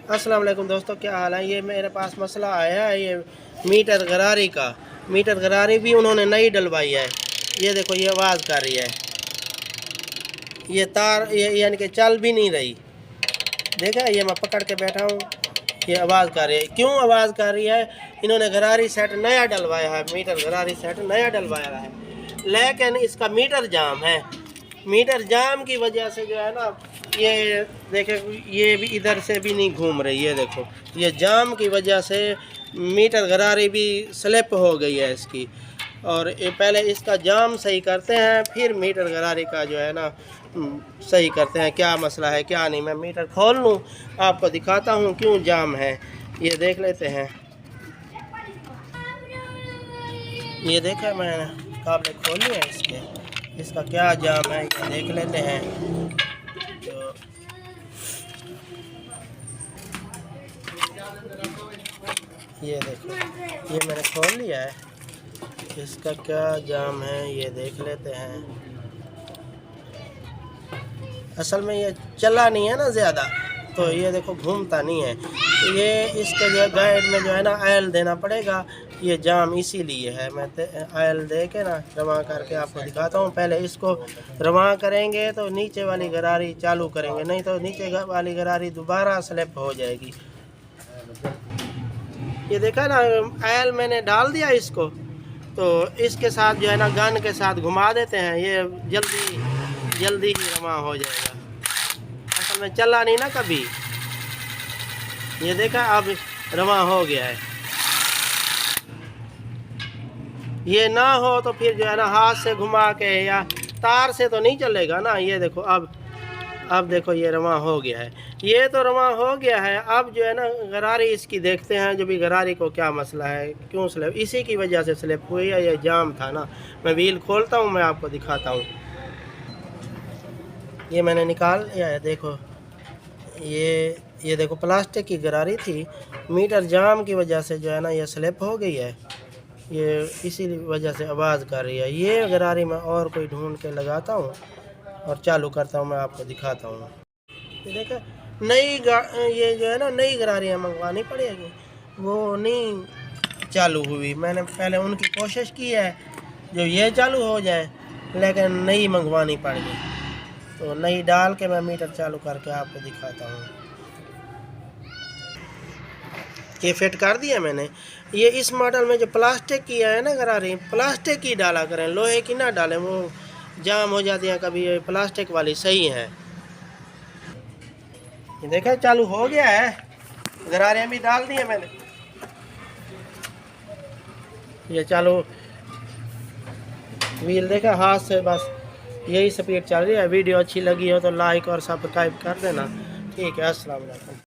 अस्सलाम वालेकुम दोस्तों, क्या हाल है। ये मेरे पास मसला आया है, ये मीटर गरारी का। मीटर गरारी भी उन्होंने नई डलवाई है। ये देखो, ये आवाज़ कर रही है, ये तार ये यानी कि चल भी नहीं रही। देखा, ये मैं पकड़ के बैठा हूँ, ये आवाज़ कर रही है। क्यों आवाज़ कर रही है? इन्होंने गरारी सेट नया डलवाया है, मीटर गरारी सेट नया डलवाया है, लेकिन इसका मीटर जाम है। मीटर जाम की वजह से जो है ना, ये देखे, ये भी इधर से भी नहीं घूम रही है। देखो, ये जाम की वजह से मीटर गरारी भी स्लिप हो गई है इसकी। और ये पहले इसका जाम सही करते हैं, फिर मीटर गरारी का जो है ना सही करते हैं। क्या मसला है क्या नहीं, मैं मीटर खोल लूँ, आपको दिखाता हूँ क्यों जाम है। ये देख लेते हैं। ये देखा, मैंने काबले खोली है इसके, इसका क्या जाम है ये देख लेते हैं। तो ये देखो, ये मैंने खोल लिया है, इसका क्या जाम है ये देख लेते हैं। असल में ये चला नहीं है ना ज़्यादा, तो ये देखो घूमता नहीं है। तो ये इसके जो गाइड में जो है ना ऑयल देना पड़ेगा, ये जाम इसीलिए है। मैं ऑयल दे के ना रवा करके आपको दिखाता हूँ। पहले इसको रवा करेंगे तो नीचे वाली गरारी चालू करेंगे, नहीं तो नीचे वाली गरारी दोबारा स्लिप हो जाएगी। ये देखा ना, ऑयल मैंने डाल दिया इसको, तो इसके साथ जो है ना गन के साथ घुमा देते हैं, ये जल्दी ही रवा हो जाएगा। असल में चला नहीं ना कभी। ये देखा, अब रवा हो गया है। ये ना हो तो फिर जो है ना हाथ से घुमा के या तार से तो नहीं चलेगा ना। ये देखो, अब देखो, ये रवा हो गया है। ये तो रवा हो गया है। अब जो है ना गरारी इसकी देखते हैं, जो भी गरारी को क्या मसला है, क्यों स्लिप, इसी की वजह से स्लिप हुई है। ये जाम था ना। मैं व्हील खोलता हूँ, मैं आपको दिखाता हूँ। ये मैंने निकाल लिया है, देखो। ये देखो, प्लास्टिक की गरारी थी, मीटर जाम की वजह से जो है ना ये स्लिप हो गई है। ये इसी वजह से आवाज़ कर रही है। ये गरारी मैं और कोई ढूंढ के लगाता हूँ और चालू करता हूँ, मैं आपको दिखाता हूँ। ये देखो, ये जो है ना नई गरारियाँ मंगवानी पड़ेगी, वो नहीं चालू हुई। मैंने पहले उनकी कोशिश की है जो ये चालू हो जाए, लेकिन नई मंगवानी पड़ गई। तो नई डाल के मैं मीटर चालू करके आपको दिखाता हूँ। ये फिट कर दिया मैंने। ये इस मॉडल में जो प्लास्टिक की है ना गरारी, प्लास्टिक की डाला करें, लोहे की ना डालें, वो जाम हो जाती है कभी। ये प्लास्टिक वाली सही है। ये देखा, चालू हो गया है, गरारियाँ भी डाल दी है मैंने। ये चालू, व्हील देखा, हाथ से बस यही स्पीड चल रही है। वीडियो अच्छी लगी हो तो लाइक और सब्सक्राइब कर देना। ठीक है, अस्सलाम वालेकुम।